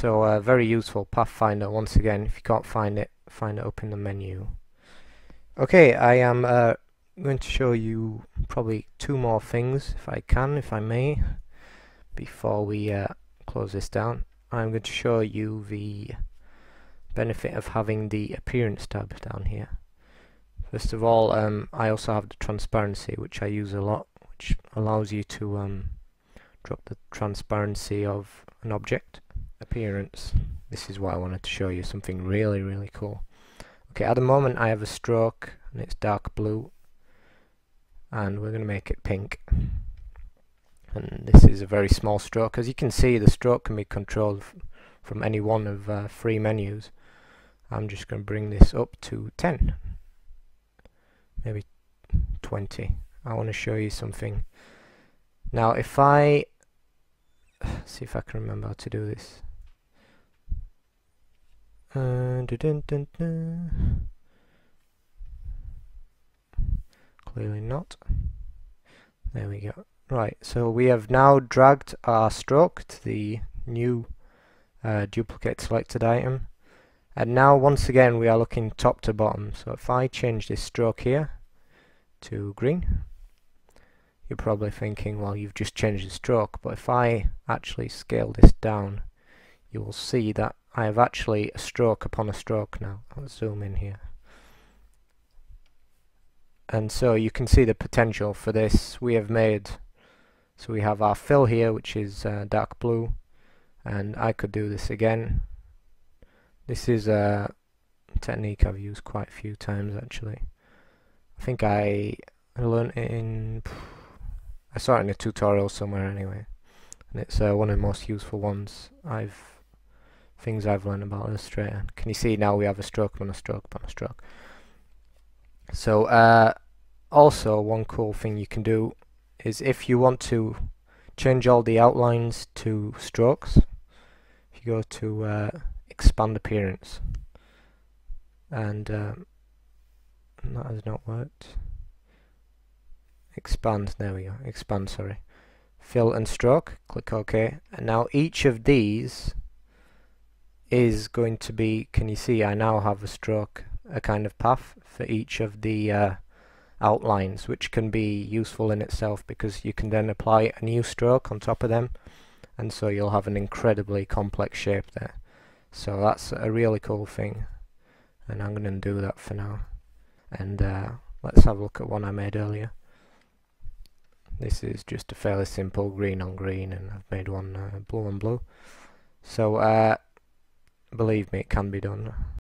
So very useful Pathfinder once again. If you can't find it up in the menu. Okay, I am going to show you probably two more things if I may, before we close this down. I'm going to show you the benefit of having the appearance tab down here. First of all, I also have the transparency, which I use a lot, which allows you to drop the transparency of an object. Appearance. This is what I wanted to show you, something really cool. Okay, at the moment I have a stroke and it's dark blue, and we're going to make it pink. And this is a very small stroke. As you can see, the stroke can be controlled from any one of 3 menus. I'm just going to bring this up to 10, maybe 20. I want to show you something. Now if I see if I can remember how to do this. Clearly not. There we go. Right, so we have now dragged our stroke to the new duplicate selected item, and now once again we are looking top to bottom. So if I change this stroke here to green, you're probably thinking, well, you've just changed the stroke, but if I actually scale this down, you will see that I have actually a stroke upon a stroke now. Let's zoom in here. And so you can see the potential for this. We have made, so we have our fill here, which is dark blue, and I could do this again. This is a technique I've used quite a few times actually. I think I learned it I saw it in a tutorial somewhere anyway, and it's one of the most useful ones things I've learned about Illustrator. Can you see now we have a stroke upon a stroke upon a stroke? So also one cool thing you can do is if you want to change all the outlines to strokes, if you go to expand appearance, and that has not worked. Expand, there we go, expand, sorry. Fill and stroke, click OK, and now each of these is going to be, can you see I now have a stroke, a kind of path for each of the outlines, which can be useful in itself because you can then apply a new stroke on top of them, and so you'll have an incredibly complex shape there. So that's a really cool thing, and I'm going to do that for now. And let's have a look at one I made earlier. This is just a fairly simple green on green, and I've made one blue on blue. So believe me, it can be done.